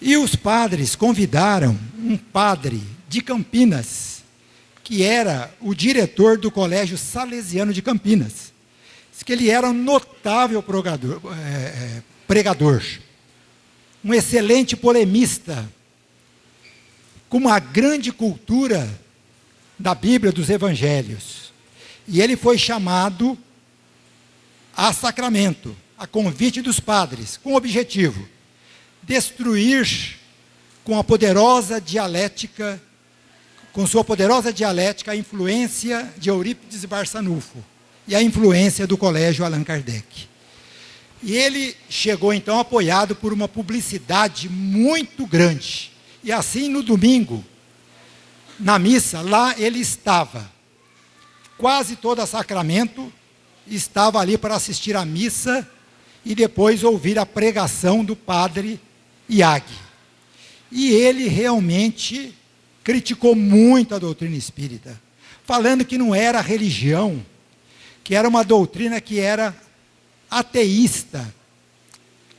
E os padres convidaram um padre de Campinas, que era o diretor do Colégio Salesiano de Campinas. Diz que ele era um notável pregador, um excelente polemista, com uma grande cultura da Bíblia, dos Evangelhos. E ele foi chamado a Sacramento, a convite dos padres, com o objetivo: destruir com a poderosa dialética, com sua poderosa dialética, a influência de Eurípides Barçanufo e a influência do Colégio Allan Kardec. E ele chegou então apoiado por uma publicidade muito grande. E assim, no domingo, na missa, lá ele estava. Quase toda Sacramento estava ali para assistir à missa e depois ouvir a pregação do padre Iag. E ele realmente criticou muito a doutrina espírita, falando que não era religião, que era uma doutrina que era ateísta,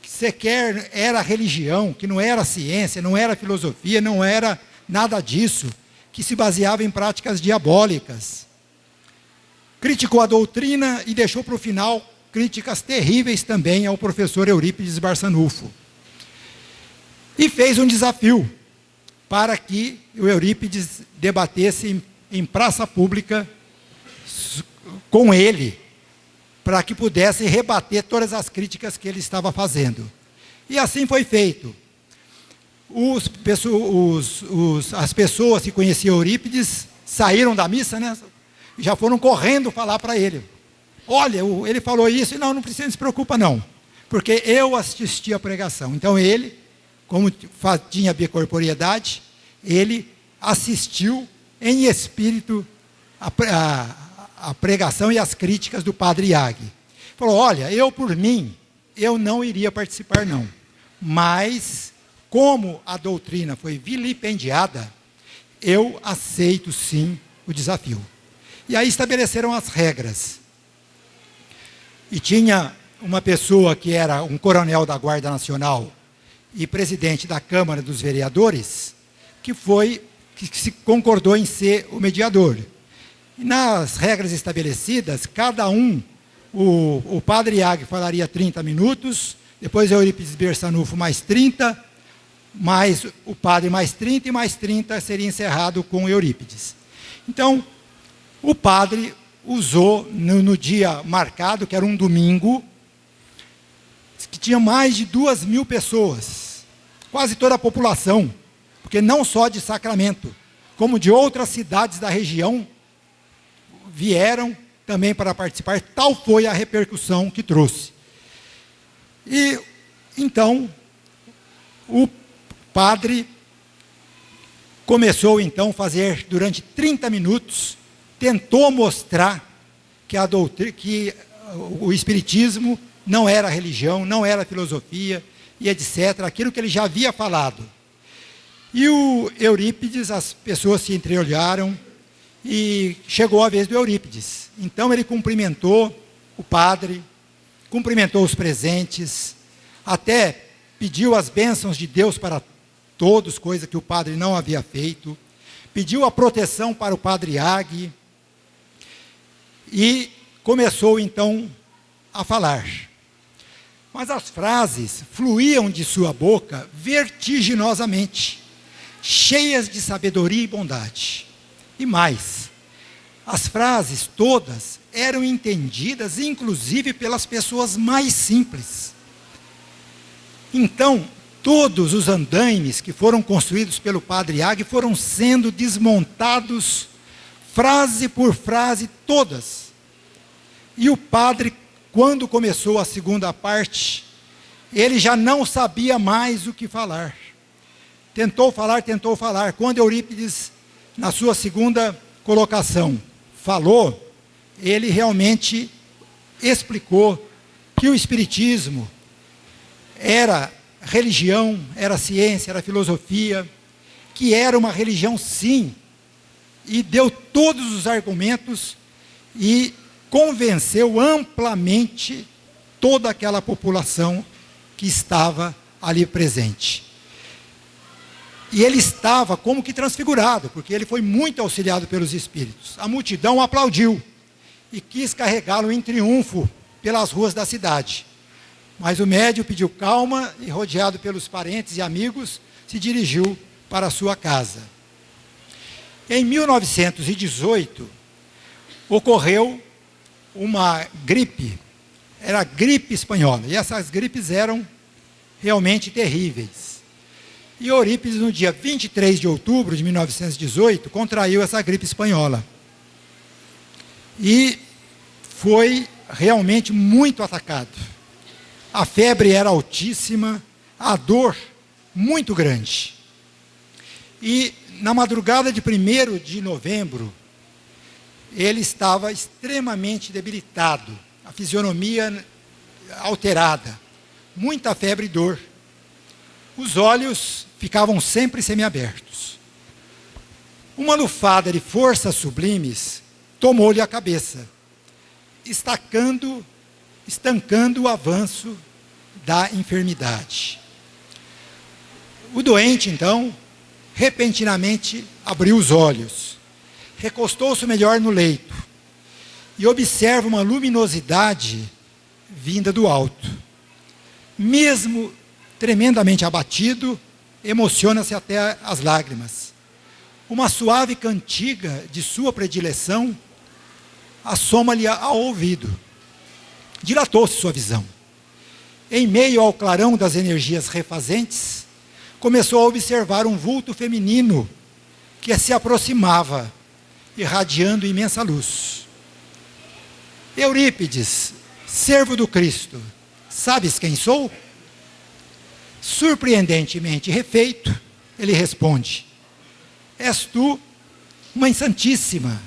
que sequer era religião, que não era ciência, não era filosofia, não era nada disso, que se baseava em práticas diabólicas. Criticou a doutrina e deixou para o final críticas terríveis também ao professor Eurípides Barçanufo. E fez um desafio para que o Eurípides debatesse em praça pública com ele, para que pudesse rebater todas as críticas que ele estava fazendo. E assim foi feito. As pessoas que conheciam Eurípides saíram da missa, né? Já foram correndo falar para ele. Olha, ele falou isso, e não precisa, se preocupa não, porque eu assisti a pregação. Então ele, como tinha bicorporiedade, ele assistiu em espírito a pregação e as críticas do padre Iag. Falou, olha, eu por mim, eu não iria participar não, mas como a doutrina foi vilipendiada, eu aceito sim o desafio. E aí estabeleceram as regras. E tinha uma pessoa que era um coronel da Guarda Nacional e presidente da Câmara dos Vereadores, que se concordou em ser o mediador. E nas regras estabelecidas, cada um, o padre Iag falaria 30 minutos, depois Eurípides Barçanufo mais 30, mais o padre mais 30, e mais 30 seria encerrado com Eurípides. Então, o padre usou, no dia marcado, que era um domingo, que tinha mais de 2.000 pessoas, quase toda a população, porque não só de Sacramento, como de outras cidades da região, vieram também para participar, tal foi a repercussão que trouxe. E, então, o padre começou, então, a fazer, durante 30 minutos, tentou mostrar que o espiritismo não era religião, não era filosofia, e etc., aquilo que ele já havia falado. E o Eurípides, as pessoas se entreolharam, e chegou a vez do Eurípides. Então ele cumprimentou o padre, cumprimentou os presentes, até pediu as bênçãos de Deus para todos, coisa que o padre não havia feito, pediu a proteção para o padre Iag, e começou então a falar. Mas as frases fluíam de sua boca vertiginosamente, cheias de sabedoria e bondade. E mais, as frases todas eram entendidas, inclusive pelas pessoas mais simples. Então, todos os andaimes que foram construídos pelo padre Iag foram sendo desmontados, frase por frase, todas. E o padre, quando começou a segunda parte, ele já não sabia mais o que falar. Tentou falar. Quando Eurípides, na sua segunda colocação, falou, ele realmente explicou que o espiritismo era religião, era ciência, era filosofia, que era uma religião sim, e deu todos os argumentos e convenceu amplamente toda aquela população que estava ali presente. E ele estava como que transfigurado, porque ele foi muito auxiliado pelos espíritos. A multidão aplaudiu e quis carregá-lo em triunfo pelas ruas da cidade. Mas o médium pediu calma e, rodeado pelos parentes e amigos, se dirigiu para a sua casa. Em 1918, ocorreu uma gripe, era a gripe espanhola, e essas gripes eram realmente terríveis. E Eurípides, no dia 23 de outubro de 1918, contraiu essa gripe espanhola. E foi realmente muito atacado. A febre era altíssima, a dor muito grande. E na madrugada de 1º de novembro, ele estava extremamente debilitado. A fisionomia alterada, muita febre e dor. Os olhos ficavam sempre semiabertos. Uma lufada de forças sublimes tomou-lhe a cabeça, estancando o avanço da enfermidade. O doente, então, repentinamente abriu os olhos, recostou-se melhor no leito e observa uma luminosidade vinda do alto. Mesmo tremendamente abatido, emociona-se até as lágrimas. Uma suave cantiga de sua predileção assoma-lhe ao ouvido. Dilatou-se sua visão. Em meio ao clarão das energias refazentes, começou a observar um vulto feminino que se aproximava, irradiando imensa luz. Eurípides, servo do Cristo, sabes quem sou? Surpreendentemente refeito, ele responde: és tu, Mãe Santíssima,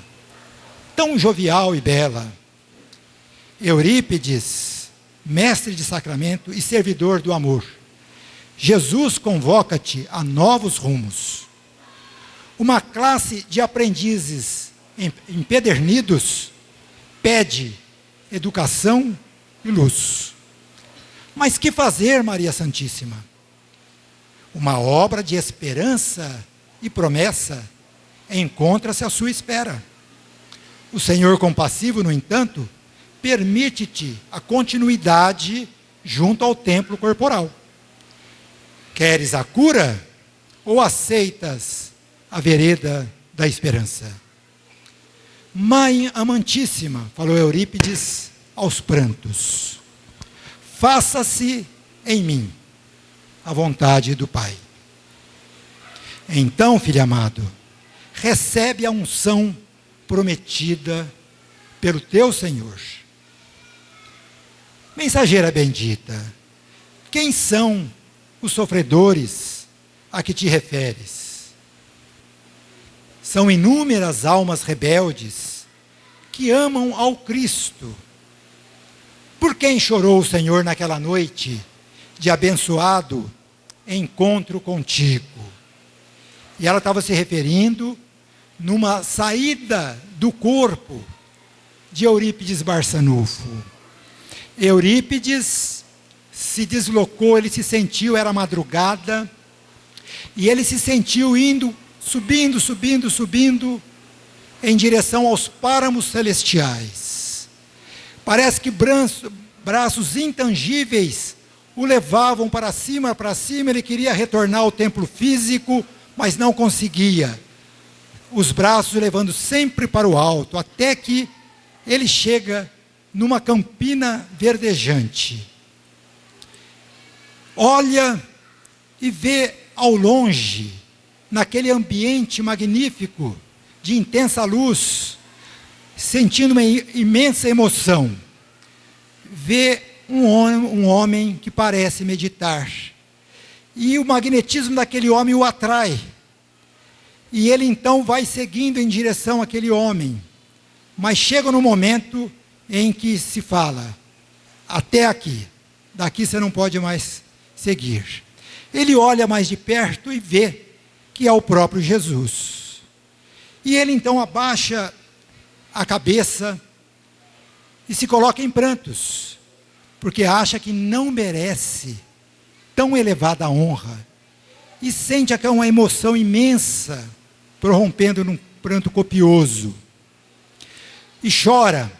tão jovial e bela. Eurípides, mestre de sacramento e servidor do amor, Jesus convoca-te a novos rumos. Uma classe de aprendizes empedernidos pede educação e luz. Mas que fazer, Maria Santíssima? Uma obra de esperança e promessa encontra-se à sua espera. O Senhor compassivo, no entanto, permite-te a continuidade junto ao templo corporal. Queres a cura ou aceitas a vereda da esperança? Mãe amantíssima, falou Eurípides aos prantos, faça-se em mim a vontade do Pai. Então, filho amado, recebe a unção prometida pelo teu Senhor. Mensageira bendita, quem são os sofredores a que te referes? São inúmeras almas rebeldes que amam ao Cristo. Por quem chorou o Senhor naquela noite de abençoado encontro contigo? E ela estava se referindo numa saída do corpo de Eurípides Barçanufo. Eurípides se deslocou, ele se sentiu, era madrugada, e ele se sentiu indo, subindo, em direção aos páramos celestiais. Parece que braços intangíveis o levavam para cima, ele queria retornar ao templo físico, mas não conseguia. Os braços levando sempre para o alto, até que ele chega numa campina verdejante. Olha e vê ao longe, naquele ambiente magnífico, de intensa luz, sentindo uma imensa emoção, vê um homem que parece meditar. E o magnetismo daquele homem o atrai. E ele então vai seguindo em direção àquele homem. Mas chega no momento em que se fala: até aqui, daqui você não pode mais seguir. Ele olha mais de perto e vê que é o próprio Jesus. E ele então abaixa a cabeça e se coloca em prantos, porque acha que não merece tão elevada honra, e sente uma emoção imensa, prorrompendo num pranto copioso. E chora,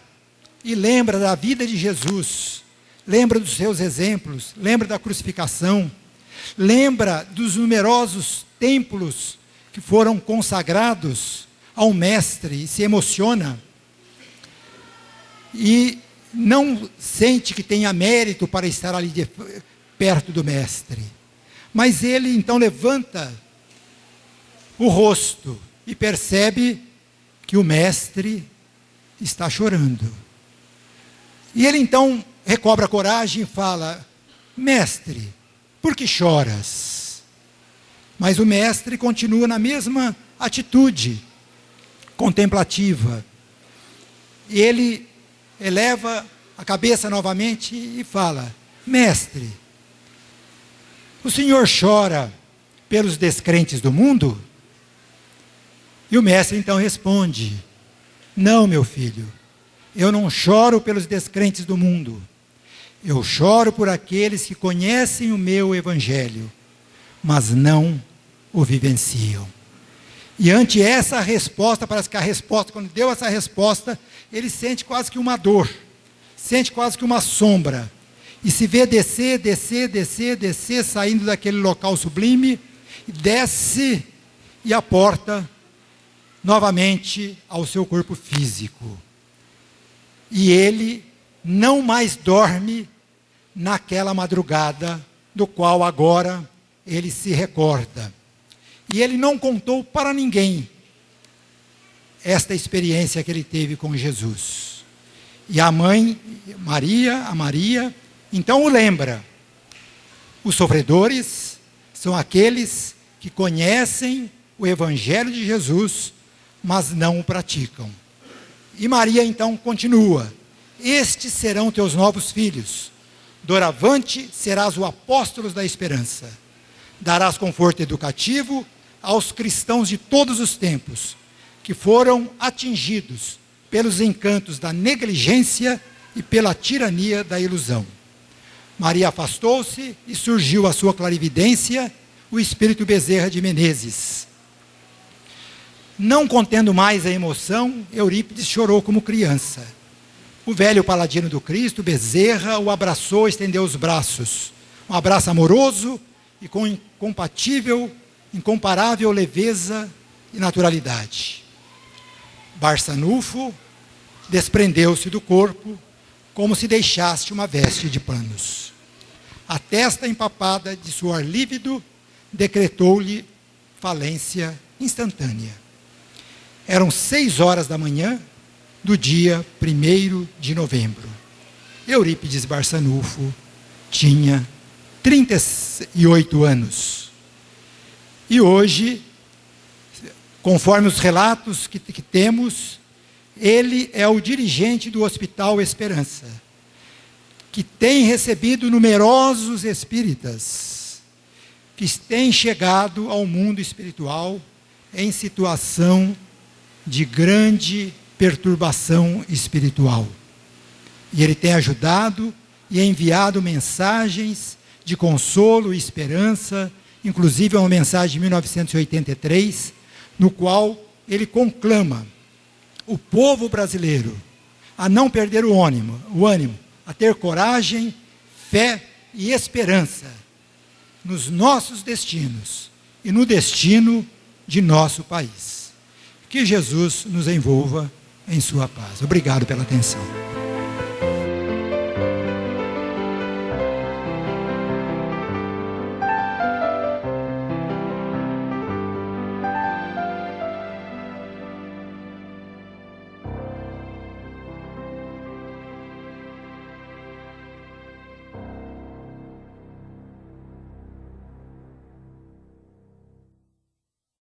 e lembra da vida de Jesus, lembra dos seus exemplos, lembra da crucificação, lembra dos numerosos templos que foram consagrados ao Mestre, e se emociona. E não sente que tenha mérito para estar ali perto do Mestre. Mas ele então levanta o rosto e percebe que o Mestre está chorando. E ele então recobra a coragem e fala: Mestre, por que choras? Mas o Mestre continua na mesma atitude contemplativa. E ele eleva a cabeça novamente e fala: mestre, o senhor chora pelos descrentes do mundo? E o mestre então responde: não, meu filho, eu não choro pelos descrentes do mundo. Eu choro por aqueles que conhecem o meu evangelho, mas não o vivenciam. E ante essa resposta, parece que a resposta, quando deu essa resposta, ele sente quase que uma dor, sente quase que uma sombra, e se vê descer, saindo daquele local sublime, desce e aporta novamente ao seu corpo físico. E ele não mais dorme naquela madrugada, do qual agora ele se recorda. E ele não contou para ninguém esta experiência que ele teve com Jesus. E a mãe, Maria, então o lembra. Os sofredores são aqueles que conhecem o Evangelho de Jesus, mas não o praticam. E Maria então continua: estes serão teus novos filhos, doravante serás o apóstolo da esperança, darás conforto educativo aos cristãos de todos os tempos, que foram atingidos pelos encantos da negligência e pela tirania da ilusão. Maria afastou-se e surgiu à sua clarividência o espírito Bezerra de Menezes. Não contendo mais a emoção, Eurípides chorou como criança. O velho paladino do Cristo, Bezerra, o abraçou, estendeu os braços. Um abraço amoroso e com incomparável leveza e naturalidade. Barçanufo desprendeu-se do corpo, como se deixasse uma veste de panos. A testa empapada de suor lívido decretou-lhe falência instantânea. Eram 6 horas da manhã do dia 1º de novembro. Eurípides Barçanufo tinha 38 anos. E hoje, conforme os relatos que temos, ele é o dirigente do Hospital Esperança, que tem recebido numerosos espíritas, que têm chegado ao mundo espiritual em situação de grande perturbação espiritual. E ele tem ajudado e enviado mensagens de consolo e esperança, inclusive uma mensagem de 1983, no qual ele conclama o povo brasileiro a não perder o ânimo, a ter coragem, fé e esperança nos nossos destinos e no destino de nosso país. Que Jesus nos envolva em sua paz. Obrigado pela atenção.